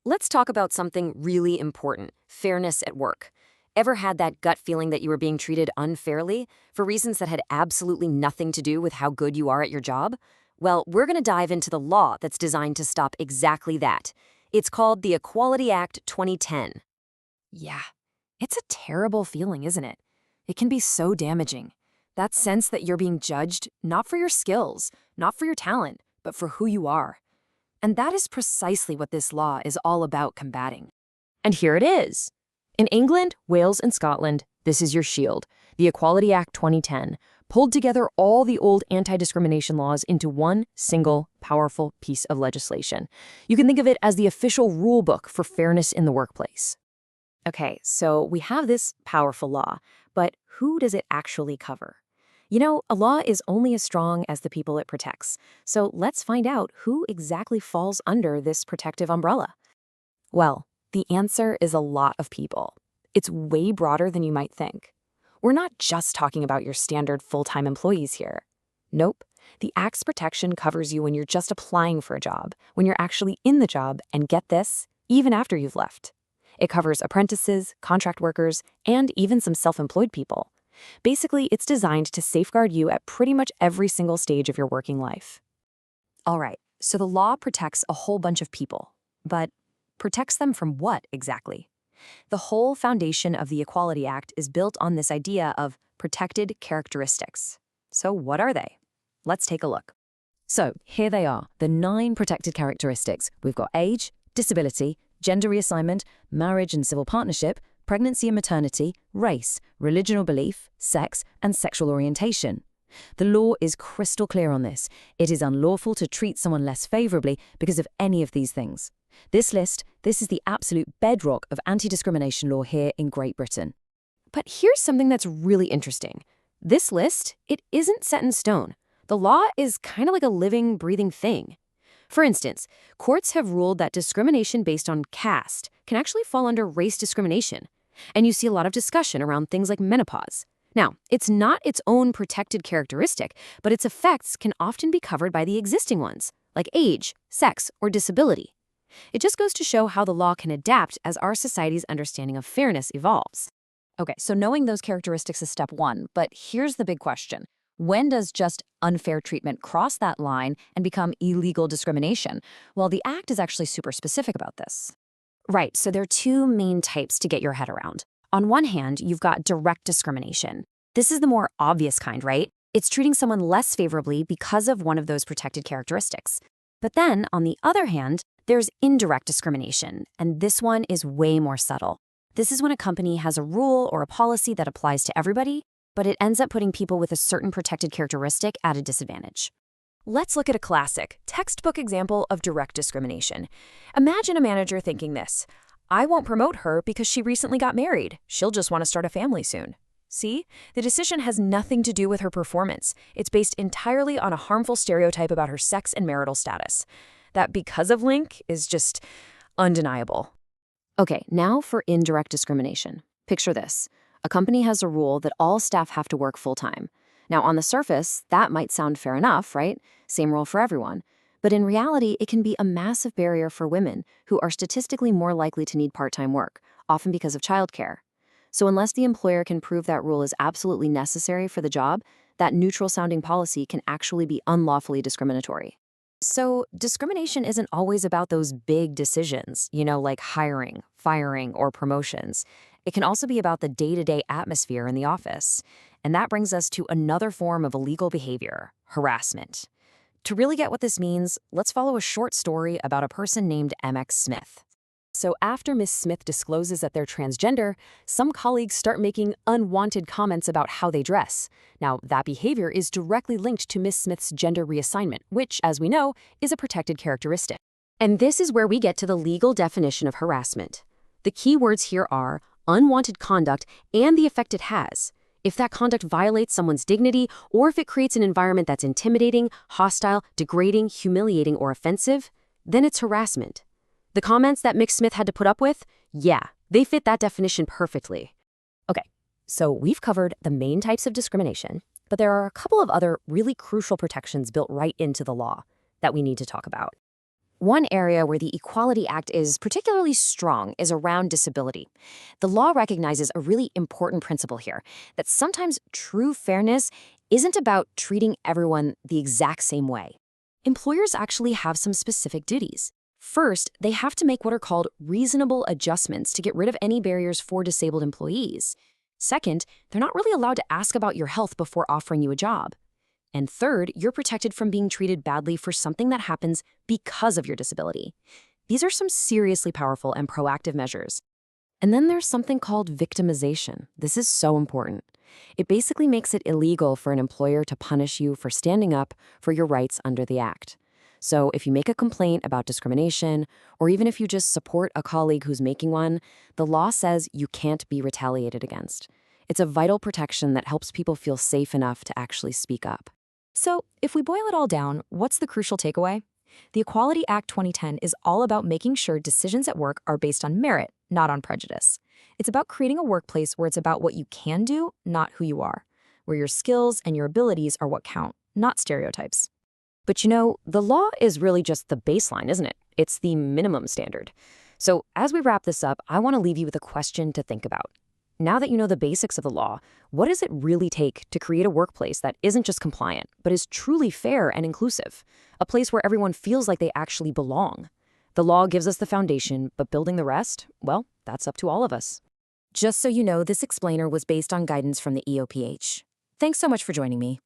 Let's talk about something really important: fairness at work. Ever had that gut feeling that you were being treated unfairly for reasons that had absolutely nothing to do with how good you are at your job? Well, we're going to dive into the law that's designed to stop exactly that. It's called the Equality Act 2010. Yeah, it's a terrible feeling, isn't it? It can be so damaging. That sense that you're being judged not for your skills, not for your talent, but for who you are. And that is precisely what this law is all about combating. And here it is. In England, Wales, and Scotland, this is your shield. The Equality Act 2010 pulled together all the old anti-discrimination laws into one single, powerful piece of legislation. You can think of it as the official rule book for fairness in the workplace. Okay, so we have this powerful law, but who does it actually cover? A law is only as strong as the people it protects. So let's find out who exactly falls under this protective umbrella. Well, the answer is a lot of people. It's way broader than you might think. We're not just talking about your standard full-time employees here. Nope. The Act's protection covers you when you're just applying for a job, when you're actually in the job, and get this, even after you've left. It covers apprentices, contract workers, and even some self-employed people. Basically, it's designed to safeguard you at pretty much every single stage of your working life. All right, so the law protects a whole bunch of people, but protects them from what exactly? The whole foundation of the Equality Act is built on this idea of protected characteristics. So what are they? Let's take a look. So here they are, the 9 protected characteristics. We've got age, disability, gender reassignment, marriage and civil partnership, pregnancy and maternity, race, religion or belief, sex, and sexual orientation. The law is crystal clear on this. It is unlawful to treat someone less favorably because of any of these things. This is the absolute bedrock of anti-discrimination law here in Great Britain. But here's something that's really interesting. This list, it isn't set in stone. The law is kind of like a living, breathing thing. For instance, courts have ruled that discrimination based on caste can actually fall under race discrimination. And you see a lot of discussion around things like menopause. Now, it's not its own protected characteristic, but its effects can often be covered by the existing ones, like age, sex, or disability. It just goes to show how the law can adapt as our society's understanding of fairness evolves. Okay, so knowing those characteristics is step one, but here's the big question. When does just unfair treatment cross that line and become illegal discrimination? Well, the Act is actually super specific about this. Right, so there are 2 main types to get your head around. On one hand, you've got direct discrimination. This is the more obvious kind, right? It's treating someone less favorably because of one of those protected characteristics. But then, on the other hand, there's indirect discrimination, and this one is way more subtle. This is when a company has a rule or a policy that applies to everybody, but it ends up putting people with a certain protected characteristic at a disadvantage. Let's look at a classic, textbook example of direct discrimination. Imagine a manager thinking this: I won't promote her because she recently got married. She'll just want to start a family soon. See? The decision has nothing to do with her performance. It's based entirely on a harmful stereotype about her sex and marital status. That because of link is just undeniable. Okay, now for indirect discrimination. Picture this. A company has a rule that all staff have to work full-time. Now, on the surface, that might sound fair enough, right? Same rule for everyone. But in reality, it can be a massive barrier for women who are statistically more likely to need part-time work, often because of childcare. So unless the employer can prove that rule is absolutely necessary for the job, that neutral-sounding policy can actually be unlawfully discriminatory. So discrimination isn't always about those big decisions, like hiring, firing, or promotions. It can also be about the day-to-day atmosphere in the office. And that brings us to another form of illegal behavior: harassment. To really get what this means, let's follow a short story about a person named MX Smith. So after Miss Smith discloses that they're transgender, some colleagues start making unwanted comments about how they dress. Now, that behavior is directly linked to Miss Smith's gender reassignment, which, as we know, is a protected characteristic. And this is where we get to the legal definition of harassment. The key words here are unwanted conduct and the effect it has. If that conduct violates someone's dignity, or if it creates an environment that's intimidating, hostile, degrading, humiliating, or offensive, then it's harassment. The comments that Mick Smith had to put up with, yeah, they fit that definition perfectly. Okay, so we've covered the main types of discrimination, but there are a couple of other really crucial protections built right into the law that we need to talk about. One area where the Equality Act is particularly strong is around disability. The law recognizes a really important principle here, that sometimes true fairness isn't about treating everyone the exact same way. Employers actually have some specific duties. First, they have to make what are called reasonable adjustments to get rid of any barriers for disabled employees. Second, they're not really allowed to ask about your health before offering you a job. And third, you're protected from being treated badly for something that happens because of your disability. These are some seriously powerful and proactive measures. And then there's something called victimization. This is so important. It basically makes it illegal for an employer to punish you for standing up for your rights under the Act. So if you make a complaint about discrimination, or even if you just support a colleague who's making one, the law says you can't be retaliated against. It's a vital protection that helps people feel safe enough to actually speak up. So, if we boil it all down, what's the crucial takeaway? The Equality Act 2010 is all about making sure decisions at work are based on merit, not on prejudice. It's about creating a workplace where it's about what you can do, not who you are, where your skills and your abilities are what count, not stereotypes. But the law is really just the baseline, isn't it? It's the minimum standard. So as we wrap this up, I want to leave you with a question to think about. Now that you know the basics of the law, what does it really take to create a workplace that isn't just compliant, but is truly fair and inclusive? A place where everyone feels like they actually belong. The law gives us the foundation, but building the rest, well, that's up to all of us. Just so you know, this explainer was based on guidance from the EOPH. Thanks so much for joining me.